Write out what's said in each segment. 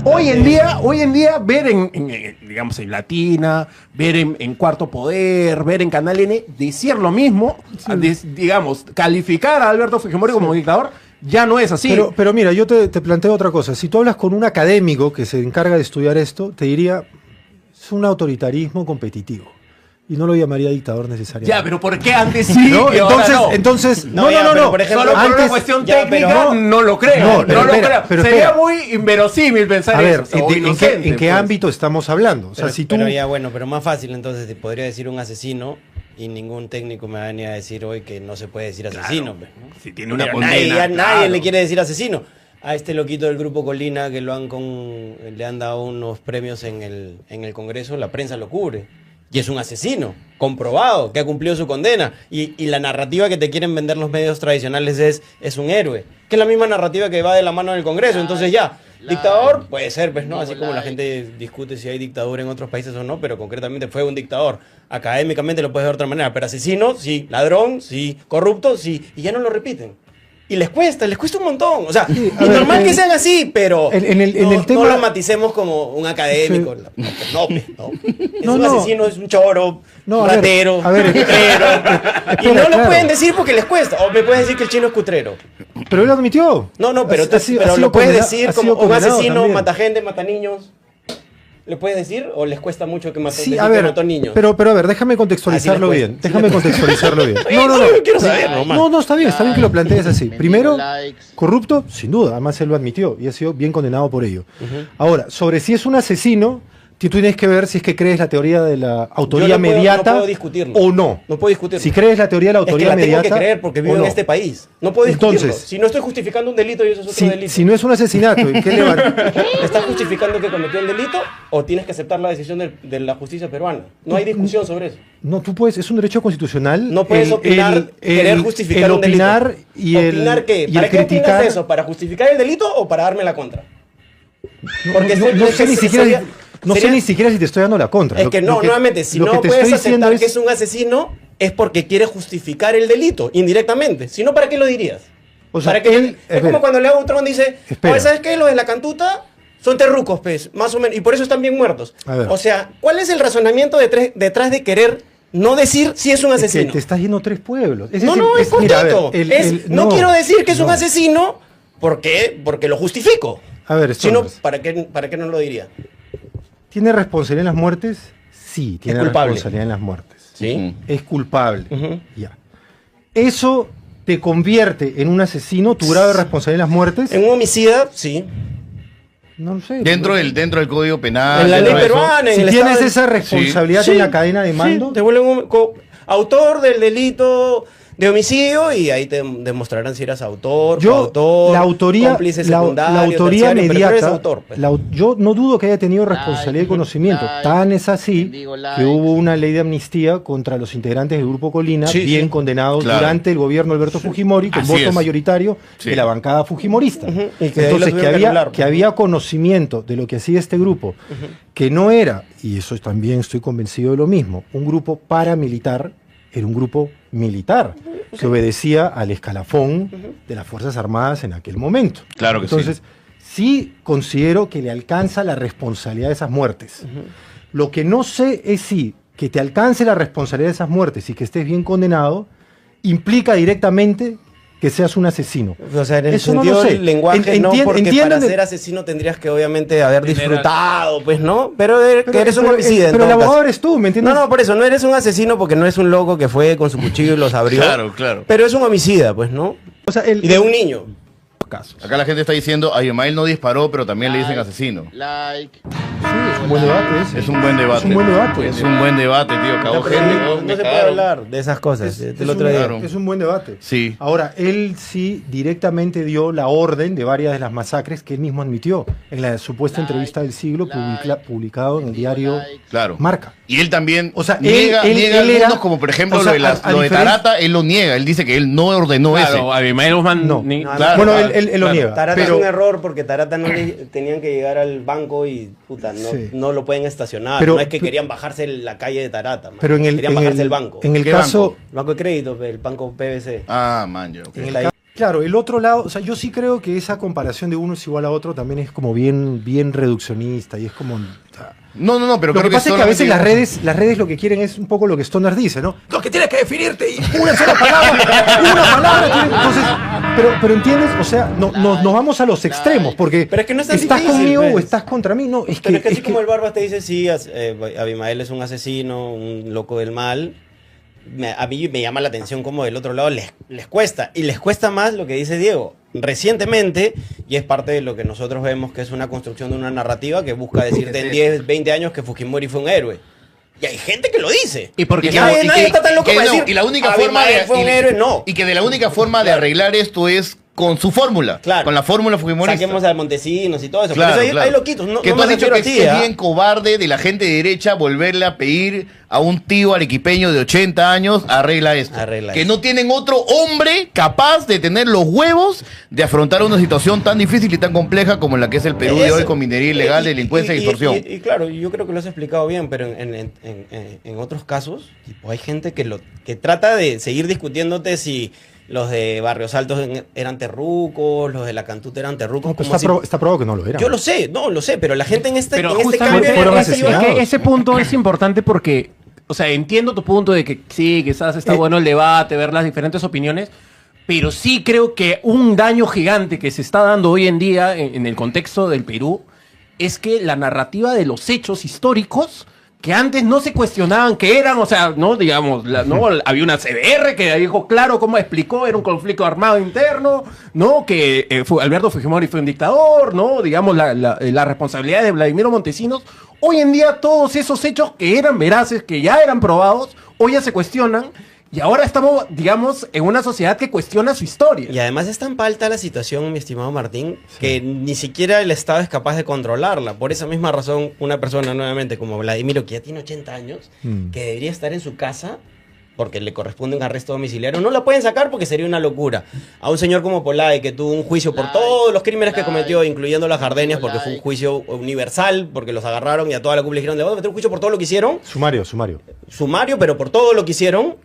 Hoy en día ver digamos, en Latina, ver en Cuarto Poder, ver en Canal N, decir lo mismo, digamos, calificar a Alberto Fujimori como dictador, ya no es así. Pero mira, yo te planteo otra cosa. Si tú hablas con un académico que se encarga de estudiar esto, te diría, es un autoritarismo competitivo. Y no lo llamaría dictador necesariamente. Ya, pero ¿por qué antes sí? ¿No? Y ahora no? Entonces, no. Por ejemplo, solo por una cuestión técnica, no lo creo. No lo creo. Sería muy inverosímil pensar eso. A ver, ¿en qué ámbito estamos hablando? O sea, si tú... Pero ya, bueno, pero más fácil, entonces, te podría decir un asesino y ningún técnico me va a venir a decir hoy que no se puede decir asesino. Claro, ¿no? Si tiene una pero condena. nadie le quiere decir asesino. A este loquito del Grupo Colina que le han dado unos premios en el Congreso, la prensa lo cubre. Y es un asesino, comprobado, que ha cumplido su condena. Y la narrativa que te quieren vender los medios tradicionales es un héroe. Que es la misma narrativa que va de la mano del Congreso. Entonces ya, dictador puede ser, pues, ¿no? Así como la gente discute si hay dictadura en otros países o no, pero concretamente fue un dictador. Académicamente lo puedes ver de otra manera. Pero asesino, sí. Ladrón, sí. Corrupto, sí. Y ya no lo repiten. Y les cuesta un montón. O sea, sí, es normal que sean así, pero en el tema... no lo maticemos como un académico. Sí. Es un asesino, es un choro, ratero, cutrero. Y no lo claro. pueden decir porque les cuesta. O me puedes decir que el chino es cutrero. Pero él lo admitió. No, pero lo puedes decir como un asesino, mata gente, mata niños. ¿Le puedes decir? ¿O les cuesta mucho que mató, mató niños? Pero a ver, déjame contextualizarlo bien. Déjame contextualizarlo bien. No. Quiero saber, nomás. No, está bien que lo plantees así. Primero, corrupto, sin duda, además él lo admitió y ha sido bien condenado por ello. Ahora, sobre si es un asesino, tú tienes que ver si es que crees la teoría de la autoría mediata no puedo discutirlo. O no. No puedo discutirlo. Si crees la teoría de la autoría mediata. Tengo que creer porque vivo en este país. No puedo discutirlo. Entonces, si no estoy justificando un delito y eso es otro delito. Si no es un asesinato, ¿qué le van? ¿Estás justificando que cometió el delito o tienes que aceptar la decisión de la justicia peruana? No hay discusión sobre eso. No, tú puedes, es un derecho constitucional. No puedes opinar, querer justificar un delito. ¿Opinar y ¿Opinar qué? ¿Para qué opinas eso? ¿Para justificar el delito o para darme la contra? Porque no sé ni siquiera... No sé ni siquiera si te estoy dando la contra. Es que nuevamente, si no puedes aceptar que es un asesino, es porque quiere justificar el delito, indirectamente. Si no, ¿para qué lo dirías? O sea, es como cuando Leo Butrón dice, ¿sabes qué? Los de la cantuta son terrucos, pues, más o menos, y por eso están bien muertos. O sea, ¿cuál es el razonamiento detrás de querer no decir si es un asesino? Es que te estás yendo 3 pueblos. Es correcto. No quiero decir que es un asesino porque lo justifico. A ver, sino, ¿para qué no lo diría? ¿Tiene responsabilidad en las muertes? Sí, tiene responsabilidad en las muertes. ¿Sí? Es culpable. Ya. ¿Eso te convierte en un asesino, tu grado de responsabilidad en las muertes? En un homicida, sí. No lo sé. Dentro del Código Penal. En la ley peruana. Si tienes esa responsabilidad en la cadena de mando. Te vuelven autor del delito de homicidio y ahí te demostrarán si eras autor, la autoría, cómplice la secundario, autoría terciario, mediata, pero eres autor, pues. Yo no dudo que haya tenido responsabilidad y conocimiento. Tan es así que hubo una ley de amnistía contra los integrantes del Grupo Colina, bien condenados durante el gobierno de Alberto Fujimori, con voto mayoritario de la bancada fujimorista. Entonces, que había conocimiento de lo que hacía este grupo, que no era, y eso también estoy convencido de lo mismo, un grupo paramilitar, era un grupo militar que obedecía al escalafón de las Fuerzas Armadas en aquel momento. Claro que Entonces, sí considero que le alcanza la responsabilidad de esas muertes. Lo que no sé es si que te alcance la responsabilidad de esas muertes y que estés bien condenado implica directamente que seas un asesino. O sea, en el sentido del lenguaje porque para ser asesino tendrías que obviamente haber disfrutado, pues, ¿no? Pero eres un homicida. Pero el abogado eres tú, ¿me entiendes? No, por eso, no eres un asesino porque no es un loco que fue con su cuchillo y los abrió. Claro. Pero es un homicida, pues, ¿no? O sea, y de un niño. Casos. Acá la gente está diciendo, a Yomael no disparó, pero también le dicen asesino. Sí, es un buen debate ese. Es un buen debate. Es un buen debate. Es un buen debate, tío. Cagó gente. No se puede hablar de esas cosas. El otro día. Es un buen debate. Sí. Ahora, él sí directamente dio la orden de varias de las masacres que él mismo admitió en la supuesta entrevista del siglo publicado en el diario Marca. Y él también niega algunos, era, como por ejemplo lo de Tarata, él lo niega. Él dice que él no ordenó ese. Bueno, él lo niega. Tarata es un error porque Tarata no tenían que llegar al banco y no lo pueden estacionar. No es que querían bajarse la calle de Tarata. Pero querían bajarse el banco. En el caso... Banco de crédito, el banco PBC. Ah, man, yo. Está ahí. Claro, el otro lado, o sea, yo sí creo que esa comparación de uno es igual a otro también es como bien reduccionista y es como... No, pero lo creo que pasa es que a veces solamente- las redes lo que quieren es un poco lo que Stoner dice, ¿no? Lo que tienes que definirte y una sola palabra. Entonces, pero entiendes, o sea, nos vamos a los extremos, porque pero es que no es tan estás difícil, conmigo ¿ves? o estás contra mí, no, es Pero que... así como el Barbas te dice, sí, Abimael es un asesino, un loco del mal, a mí me llama la atención como del otro lado les cuesta. Y les cuesta más lo que dice Diego. Recientemente, y es parte de lo que nosotros vemos que es una construcción de una narrativa que busca decirte en 10, 20 años que Fujimori fue un héroe. Y hay gente que lo dice. Y porque nadie está tan loco para decir, y la única Abimael fue un héroe, no. Y que de la única forma de arreglar esto es con su fórmula. Claro. Con la fórmula fujimorista. Saquemos a Montesinos y todo eso. Claro, Por eso claro. hay loquitos. No, que no tú me has dicho refiero que a ti, es bien cobarde de la gente de derecha volverle a pedir a un tío arequipeño de 80 años arregla esto. Que no tienen otro hombre capaz de tener los huevos de afrontar una situación tan difícil y tan compleja como la que es el Perú de hoy con minería ilegal, delincuencia y extorsión. Y claro, yo creo que lo has explicado bien, pero en otros casos tipo, hay gente que trata de seguir discutiéndote si los de Barrios Altos eran terrucos, los de la Cantuta eran terrucos. No, pues está probado que no lo eran. Yo lo sé, pero la gente en este cambio... fueron asesinados. Es que ese punto es importante porque, o sea, entiendo tu punto de que sí, quizás está bueno el debate, ver las diferentes opiniones, pero sí creo que un daño gigante que se está dando hoy en día en el contexto del Perú es que la narrativa de los hechos históricos que antes no se cuestionaban qué eran, o sea, no, digamos, no había una CDR que dijo claro cómo explicó, era un conflicto armado interno, no, que Alberto Fujimori fue un dictador, no, digamos, la responsabilidad de Vladimiro Montesinos. Hoy en día todos esos hechos que eran veraces, que ya eran probados, hoy ya se cuestionan. Y ahora estamos, digamos, en una sociedad que cuestiona su historia. Y además es tan palta la situación, mi estimado Martín, que ni siquiera el Estado es capaz de controlarla. Por esa misma razón, una persona nuevamente como Vladimiro, que ya tiene 80 años, que debería estar en su casa, porque le corresponde un arresto domiciliario, no la pueden sacar porque sería una locura. A un señor como Polay, que tuvo un juicio por todos los crímenes que cometió, incluyendo las Gardenias, porque fue un juicio universal, porque los agarraron y a toda la cúpula dijeron, le vamos a meter un juicio por todo lo que hicieron. Sumario, pero por todo lo que hicieron.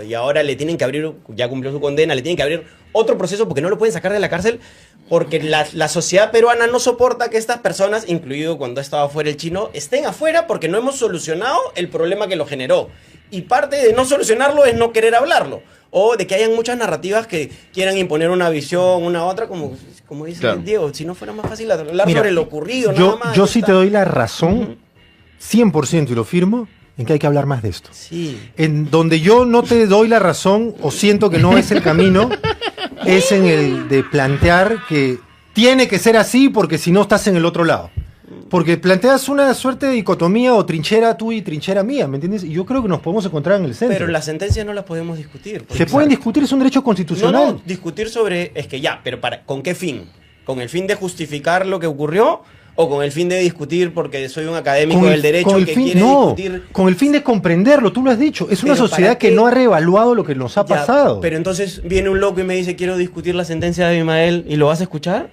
Y ahora le tienen que abrir, ya cumplió su condena, le tienen que abrir otro proceso porque no lo pueden sacar de la cárcel, porque la sociedad peruana no soporta que estas personas, incluido cuando ha estado afuera el chino, estén afuera porque no hemos solucionado el problema que lo generó. Y parte de no solucionarlo es no querer hablarlo. O de que hayan muchas narrativas que quieran imponer una visión, una otra, como dice Diego, si no fuera más fácil hablar sobre lo ocurrido, nada más. Yo sí te doy la razón, 100% y lo firmo, en que hay que hablar más de esto. Sí. En donde yo no te doy la razón o siento que no es el camino, es en el de plantear que tiene que ser así porque si no estás en el otro lado. Porque planteas una suerte de dicotomía o trinchera tú y trinchera mía, ¿me entiendes? Y yo creo que nos podemos encontrar en el centro. Pero las sentencias no las podemos discutir. Se pueden discutir, es un derecho constitucional. No, discutir sobre, es que ya, pero ¿con qué fin? ¿Con el fin de justificar lo que ocurrió? ¿O con el fin de discutir porque soy un académico del derecho que quiere discutir? Con el fin de comprenderlo, tú lo has dicho. Es una sociedad que no ha reevaluado lo que nos ha pasado. Pero entonces viene un loco y me dice, quiero discutir la sentencia de Abimael, ¿y lo vas a escuchar?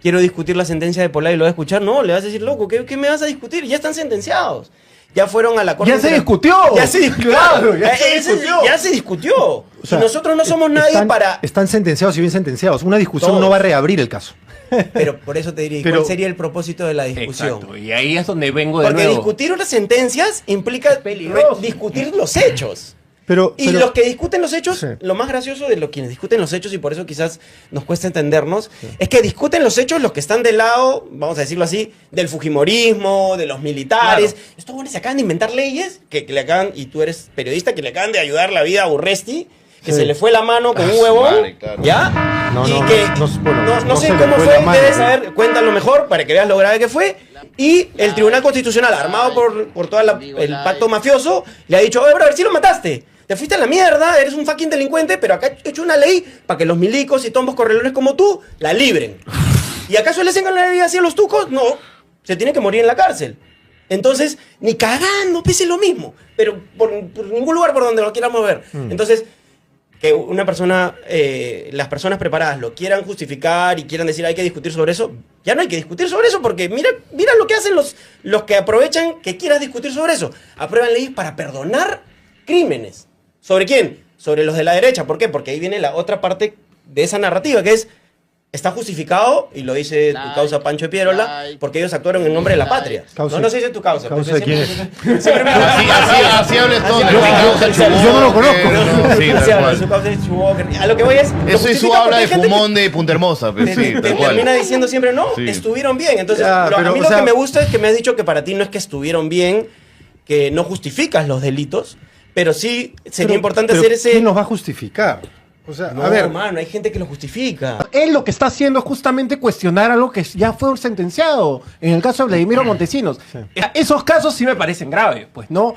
Quiero discutir la sentencia de Polay y lo vas a escuchar. No, le vas a decir, loco, ¿qué me vas a discutir? Ya están sentenciados. Ya fueron a la corte. ¡Ya se discutió! ¡Ya se discutió! Claro, ya se discutió. O sea, y nosotros no somos nadie para... Están sentenciados y bien sentenciados. Una discusión no va a reabrir el caso. Pero por eso te diría, ¿cuál sería el propósito de la discusión? Exacto, y ahí es donde vengo de Porque nuevo. discutir unas sentencias implica discutir los hechos. Pero los que discuten los hechos, lo más gracioso de los quienes discuten los hechos, y por eso quizás nos cuesta entendernos, es que discuten los hechos los que están del lado, vamos a decirlo así, del fujimorismo, de los militares. Claro. Estos buenos se acaban de inventar leyes que le acaban, y tú eres periodista, que le acaban de ayudar la vida a Urresti, que se le fue la mano con un huevón, ¿ya? No sé cómo fue, debes saber, cuéntalo mejor para que veas lo grave que fue. Y el Tribunal Constitucional, armado por todo el pacto mafioso, le ha dicho, oye, bro, a ver si lo mataste. Te fuiste a la mierda, eres un fucking delincuente, pero acá he hecho una ley para que los milicos y tombos correlones como tú la libren. ¿Y acaso le hacen la vida así a los tucos? No, se tiene que morir en la cárcel. Entonces, ni cagando, pese lo mismo, pero por ningún lugar por donde lo quieramos ver. Entonces, que una persona, las personas preparadas lo quieran justificar y quieran decir hay que discutir sobre eso, ya no hay que discutir sobre eso porque mira lo que hacen los que aprovechan que quieras discutir sobre eso. Aprueban leyes para perdonar crímenes. ¿Sobre quién? Sobre los de la derecha. ¿Por qué? Porque ahí viene la otra parte de esa narrativa, que es, está justificado, y lo dice tu causa Pancho de Piérola, porque ellos actuaron en nombre de la patria. No se dice tu causa. ¿Causa de quién es? Así hables todo. Yo no lo conozco. Sí, su causa es Chubó. A lo que voy es... Eso es su habla de fumón de Punta Hermosa. Pues, sí, te termina diciendo siempre, no, estuvieron bien. Entonces, a mí lo que me gusta es que me has dicho que para ti no es que estuvieron bien, que no justificas los delitos, pero sí sería importante hacer ese... ¿Quién los va a justificar? O sea, no, a ver, hermano, hay gente que lo justifica. Él lo que está haciendo es justamente cuestionar algo que ya fue sentenciado. En el caso de Vladimiro Montesinos. Sí. Esos casos sí me parecen graves, pues, ¿no?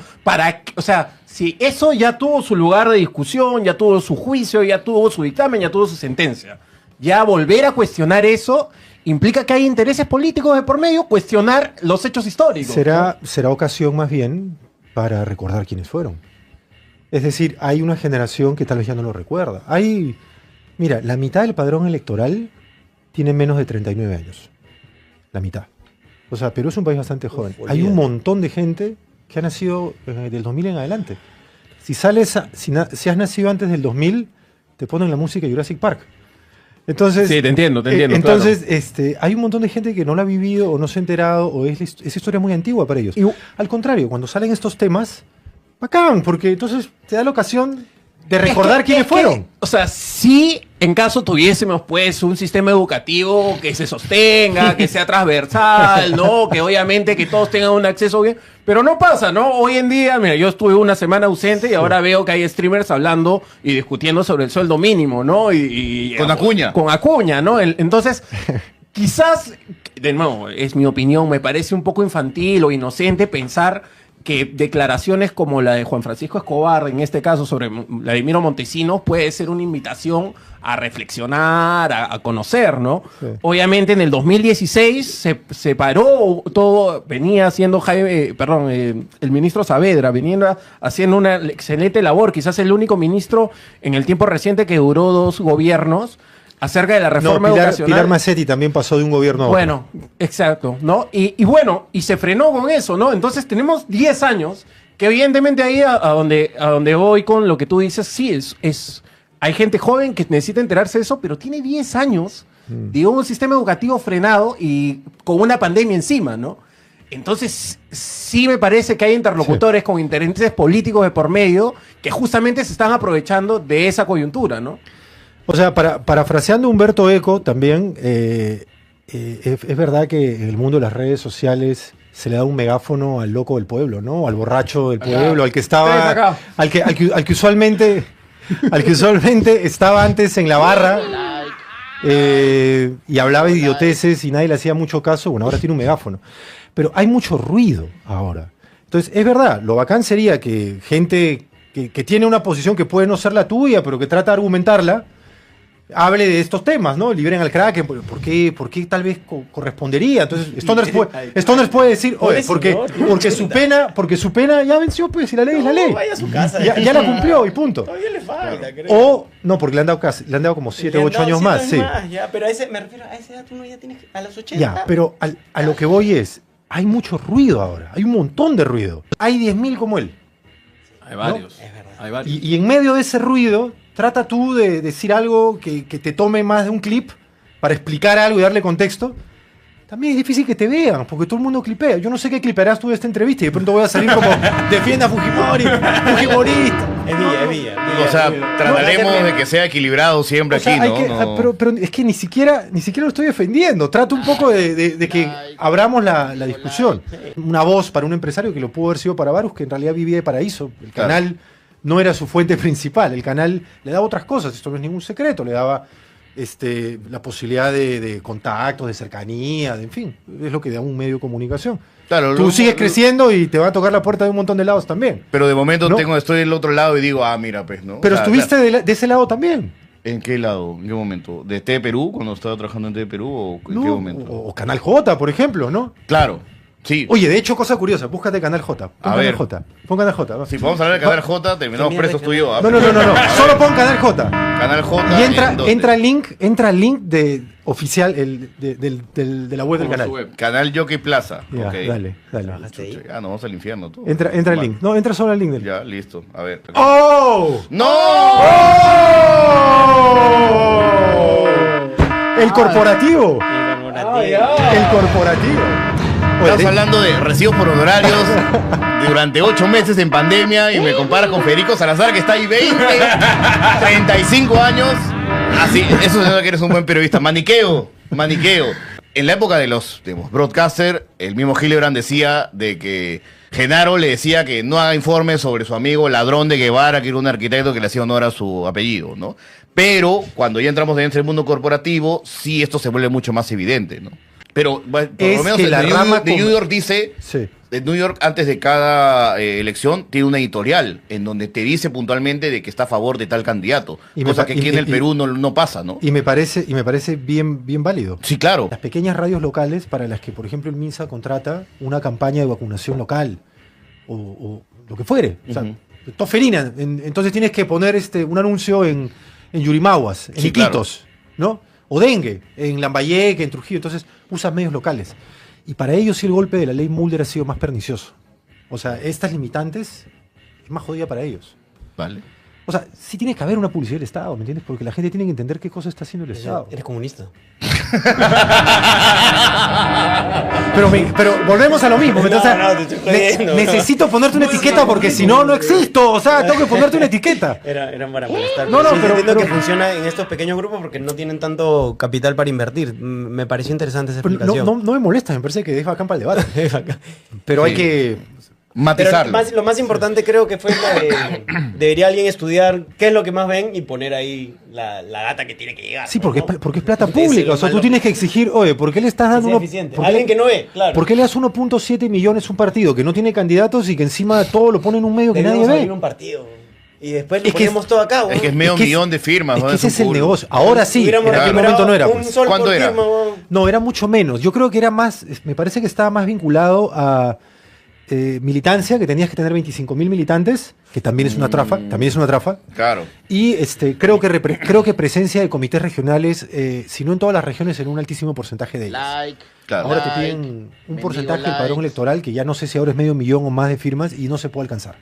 O sea, si eso ya tuvo su lugar de discusión, ya tuvo su juicio, ya tuvo su dictamen, ya tuvo su sentencia. Ya volver a cuestionar eso implica que hay intereses políticos de por medio, cuestionar los hechos históricos. Será ocasión más bien para recordar quiénes fueron. Es decir, hay una generación que tal vez ya no lo recuerda. Mira, la mitad del padrón electoral tiene menos de 39 años. La mitad. O sea, Perú es un país bastante joven. Hay un montón de gente que ha nacido del 2000 en adelante. Si has nacido antes del 2000, te ponen la música de Jurassic Park. Entonces, sí, te entiendo. Entonces, claro. Hay un montón de gente que no la ha vivido o no se ha enterado, o esa historia es muy antigua para ellos. Y al contrario, cuando salen estos temas, bacán, porque entonces te da la ocasión de recordar quiénes fueron. O sea, si en caso tuviésemos pues un sistema educativo que se sostenga, que sea transversal, ¿no? Que obviamente que todos tengan un acceso bien, pero no pasa, ¿no? Hoy en día, mira, yo estuve una semana ausente y ahora veo que hay streamers hablando y discutiendo sobre el sueldo mínimo, ¿no? Y con Acuña. Con Acuña, ¿no? Entonces, quizás, de nuevo, es mi opinión, me parece un poco infantil o inocente pensar que declaraciones como la de Juan Francisco Escobar, en este caso sobre Vladimiro Montesinos, puede ser una invitación a reflexionar, a conocer, ¿no? Sí. Obviamente en el 2016 se paró todo, venía haciendo el ministro Saavedra, venía haciendo una excelente labor, quizás el único ministro en el tiempo reciente que duró 2 gobiernos, acerca de la reforma educacional. Pilar Macetti también pasó de un gobierno a otro. Bueno, exacto, ¿no? Y bueno, y se frenó con eso, ¿no? Entonces tenemos 10 años, que evidentemente ahí a donde voy con lo que tú dices, sí, hay gente joven que necesita enterarse de eso, pero tiene 10 años de un sistema educativo frenado y con una pandemia encima, ¿no? Entonces, sí me parece que hay interlocutores con intereses políticos de por medio que justamente se están aprovechando de esa coyuntura, ¿no? O sea, parafraseando a Humberto Eco también, es verdad que en el mundo de las redes sociales se le da un megáfono al loco del pueblo, ¿no? Al borracho del pueblo, al que estaba, al que usualmente estaba antes en la barra y hablaba de idioteces y nadie le hacía mucho caso. Bueno, ahora tiene un megáfono. Pero hay mucho ruido ahora. Entonces, es verdad, lo bacán sería que gente que tiene una posición que puede no ser la tuya, pero que trata de argumentarla, hable de estos temas, ¿no? Liberen al Kraken, ¿por qué tal vez correspondería? Entonces, Stoners puede decir, oye, porque su pena ya venció, pues, y la ley es la ley. Vaya a su casa. Ya la cumplió y punto. Todavía le falta, creo. O, no, porque le han dado como 7 o 8 años más, sí. Ya, pero me refiero a esa edad, uno ya tiene a los 80. Ya, pero a lo que voy es, hay mucho ruido ahora, hay un montón de ruido. Hay 10.000 como él. Hay varios. ¿No? Es verdad. Hay varios. Y en medio de ese ruido, trata tú de decir algo que te tome más de un clip para explicar algo y darle contexto. También es difícil que te vean, porque todo el mundo clipea. Yo no sé qué clipearás tú de esta entrevista y de pronto voy a salir como defienda a Fujimori, Fujimorista. Es vía. O sea, trataremos de que sea equilibrado siempre aquí, ¿no? Pero es que ni siquiera lo estoy defendiendo. Trato un poco de que abramos la discusión. Una voz para un empresario que lo pudo haber sido para Varus, que en realidad vivía de paraíso. El canal no era su fuente principal. El canal le daba otras cosas. Esto no es ningún secreto. Le daba la posibilidad de contactos, de cercanía, en fin. Es lo que da un medio de comunicación. Claro, tú sigues creciendo y te va a tocar la puerta de un montón de lados también. Pero de momento estoy del otro lado y digo, mira, pues, ¿no? Pero estuviste de ese lado también. ¿En qué lado? ¿En qué momento? ¿De TV Perú, cuando estaba trabajando en TV Perú? ¿O en qué momento? O Canal J, por ejemplo, ¿no? Claro. Sí. Oye, de hecho, cosa curiosa, búscate Canal J. Pon Canal J. Pon Canal J. ¿no? Si podemos hablar de Canal J, terminamos presos tú y yo. No. Solo pon Canal J. Canal J. Y entra el link de oficial de la web del canal. Canal Jockey Plaza. Ya, okay. Dale. Nos vamos al infierno tú. Entra el link. No, entra solo el link del. Ya, listo. A ver. ¡Oh! ¡No! ¡Oh! El corporativo. El corporativo. Estamos hablando de recibos por honorarios durante 8 meses en pandemia y me comparas con Federico Salazar que está ahí 20, 35 años. Así, eso es que eres un buen periodista. Maniqueo. En la época de los broadcasters, el mismo Hildebrand decía de que Genaro le decía que no haga informes sobre su amigo ladrón de Guevara, que era un arquitecto que le hacía honor a su apellido, ¿no? Pero cuando ya entramos dentro del mundo corporativo, sí esto se vuelve mucho más evidente, ¿no? Pero por lo menos de New York dice, sí. De New York antes de cada elección tiene una editorial en donde te dice puntualmente de que está a favor de tal candidato, cosa que aquí en el Perú no pasa, ¿no? Y me parece bien válido. Sí, claro. Las pequeñas radios locales para las que, por ejemplo, el MINSA contrata una campaña de vacunación local o lo que fuere, o sea, toferina, entonces tienes que poner un anuncio en Yurimaguas, en Iquitos, claro, ¿no? O dengue, en Lambayeque, en Trujillo, entonces usas medios locales. Y para ellos sí el golpe de la ley Mulder ha sido más pernicioso. O sea, estas limitantes es más jodida para ellos. Vale. O sea, sí tiene que haber una publicidad del Estado, ¿me entiendes? Porque la gente tiene que entender qué cosa está haciendo el Estado. Eres comunista. pero volvemos a lo mismo. Necesito ponerte una etiqueta porque si no, no existo. O sea, tengo que ponerte una etiqueta. Era para molestar. Pero entiendo que funciona en estos pequeños grupos porque no tienen tanto capital para invertir. Me pareció interesante esa explicación. No me molesta, me parece que deja bacán para el debate. Pero hay que matizarlo. Pero lo más importante creo que fue debería alguien estudiar qué es lo que más ven y poner ahí la data que tiene que llegar. Sí, porque es plata pública. O sea, tú tienes que exigir, oye, ¿por qué le estás dando alguien que no ve? Claro. ¿Por qué le das 1.7 millones a un partido que no tiene candidatos y que encima todo lo pone en un medio que nadie ve? Un partido. Y después lo ponemos todo acá. Es que es medio millón de firmas. Es que ese es el negocio. Ahora sí, en aquel momento no era. ¿Cuánto era? No, era mucho menos. Yo creo que era más, me parece que estaba más vinculado a militancia, que tenías que tener 25.000 militantes, que también es una trafa. Claro. Y creo que presencia de comités regionales, si no en todas las regiones, en un altísimo porcentaje de ellas. Claro. Ahora te piden un porcentaje del padrón electoral que ya no sé si ahora es 500.000 o más de firmas y no se puede alcanzar.